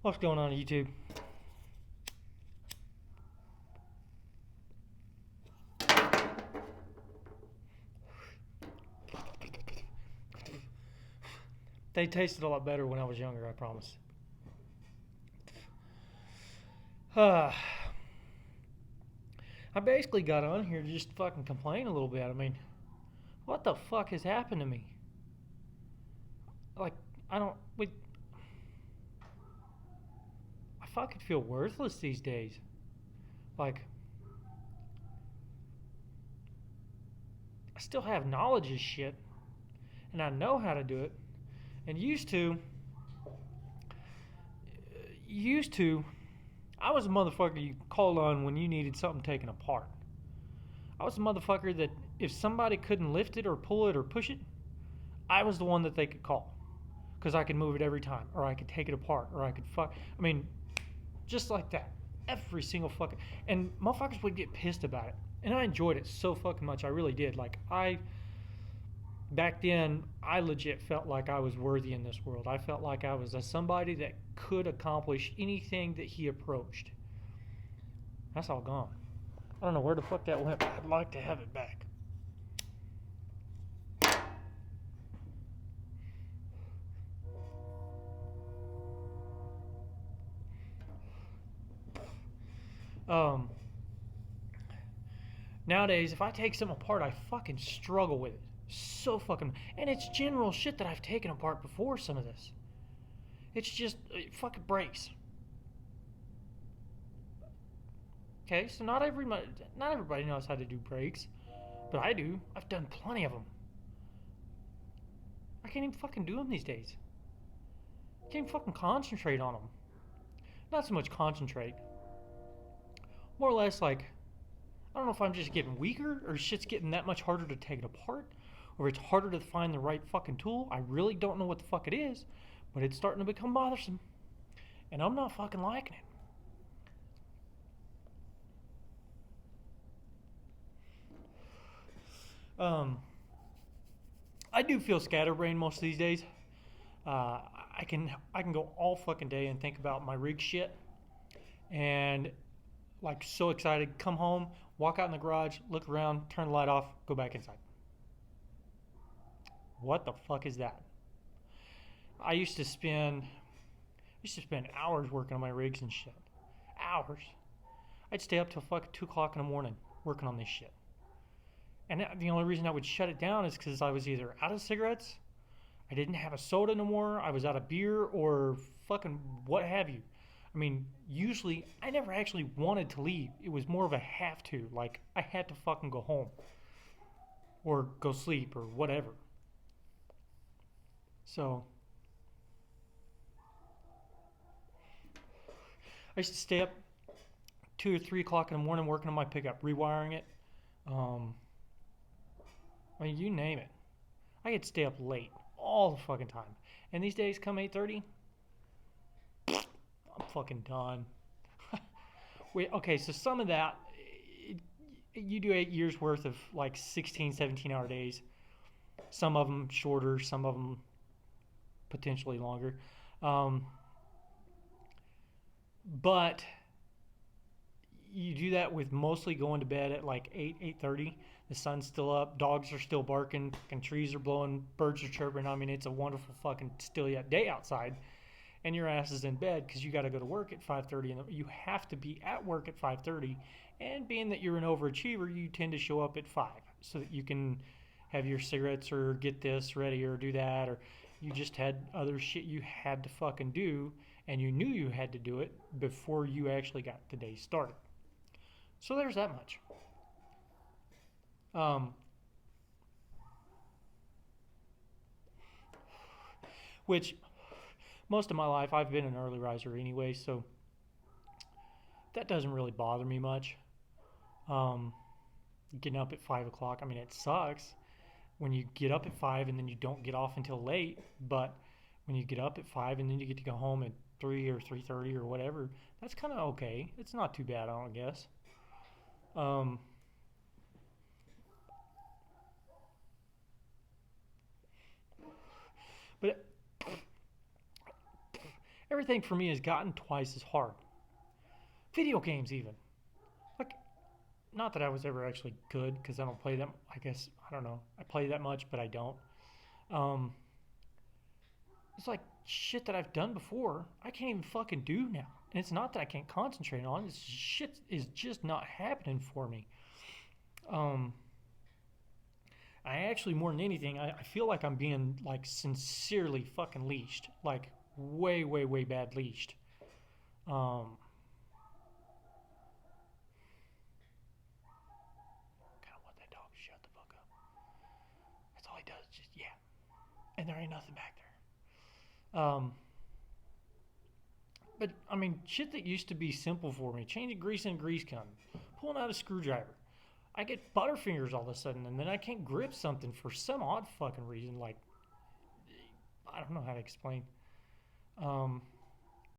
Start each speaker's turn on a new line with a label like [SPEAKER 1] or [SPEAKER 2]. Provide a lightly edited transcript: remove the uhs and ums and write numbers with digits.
[SPEAKER 1] What's going on YouTube? They tasted a lot better when I was younger, I promise. I basically got on here to just fucking complain a little bit. I mean, what the fuck has happened to me? Like, I don't. I fucking feel worthless these days. Like, I still have knowledge of shit, and I know how to do it. And used to, I was a motherfucker you called on when you needed something taken apart. I was a motherfucker that if somebody couldn't lift it or pull it or push it, I was the one that they could call. Because I could move it every time, or I could take it apart, or I could fuck. I mean, just like that. Every single fucking. And motherfuckers would get pissed about it. And I enjoyed it so fucking much. I really did. Back then, I legit felt like I was worthy in this world. I felt like I was somebody that could accomplish anything that he approached. That's all gone. I don't know where the fuck that went, but I'd like to have it back. Um, Nowadays, if I take something apart, I fucking struggle with it. So fucking. And it's general shit that I've taken apart before some of this. It's just. It fucking breaks. Okay, so not everybody knows how to do brakes, but I do. I've done plenty of them. I can't even fucking do them these days. I can't even fucking concentrate on them. Not so much concentrate. More or less like, I don't know if I'm just getting weaker or shit's getting that much harder to take it apart, or it's harder to find the right fucking tool. I really don't know what the fuck it is, but it's starting to become bothersome. And I'm not fucking liking it. I do feel scatterbrained most of these days. I can go all fucking day and think about my rig shit, and like so excited, come home, walk out in the garage, look around, turn the light off, go back inside. What the fuck is that? I used to spend hours working on my rigs and shit. Hours. I'd stay up till fucking 2 o'clock in the morning working on this shit. And the only reason I would shut it down is because I was either out of cigarettes, I didn't have a soda no more, I was out of beer, or fucking what have you. I mean, usually I never actually wanted to leave. It was more of a have to. Like, I had to fucking go home or go sleep or whatever. So, I used to stay up 2 or 3 o'clock in the morning working on my pickup, rewiring it. Um, I mean, you name it. I could stay up late all the fucking time. And these days, come 8:30, I'm fucking done. Wait, okay, so some of that, you do 8 years worth of like 16, 17-hour days. Some of them shorter, some of them potentially longer. Um, but you do that with mostly going to bed at like 8, 8:30. The sun's still up, dogs are still barking, fucking trees are blowing, birds are chirping. I mean, it's a wonderful fucking still yet day outside. And your ass is in bed because you got to go to work at 5:30, and you have to be at work at 5:30. And being that you're an overachiever, you tend to show up at 5 so that you can have your cigarettes or get this ready or do that, or you just had other shit you had to fucking do, and you knew you had to do it before you actually got the day started. So there's that much. Um, which most of my life I've been an early riser anyway, so that doesn't really bother me much. Um, Getting up at 5 o'clock, I mean, it sucks when you get up at 5 and then you don't get off until late, but when you get up at 5 and then you get to go home at 3 or 3:30 or whatever, that's kind of okay. It's not too bad, I don't guess. Um, but Everything for me has gotten twice as hard. Video games, even. Like, not that I was ever actually good because I don't play them. I guess, I don't know. I play that much, but I don't. Um, it's like shit that I've done before, I can't even fucking do now. And it's not that I can't concentrate on it, it's shit is just not happening for me. Um, I actually, more than anything, I feel like I'm being like sincerely fucking leashed. Like, way, way, way bad leashed. Um, kind of want that dog to shut the fuck up. That's all he does, just, yeah. And there ain't nothing back there. But I mean, shit that used to be simple for me, changing grease in a grease gun, pulling out a screwdriver. I get butterfingers all of a sudden, and then I can't grip something for some odd fucking reason. Like, I don't know how to explain.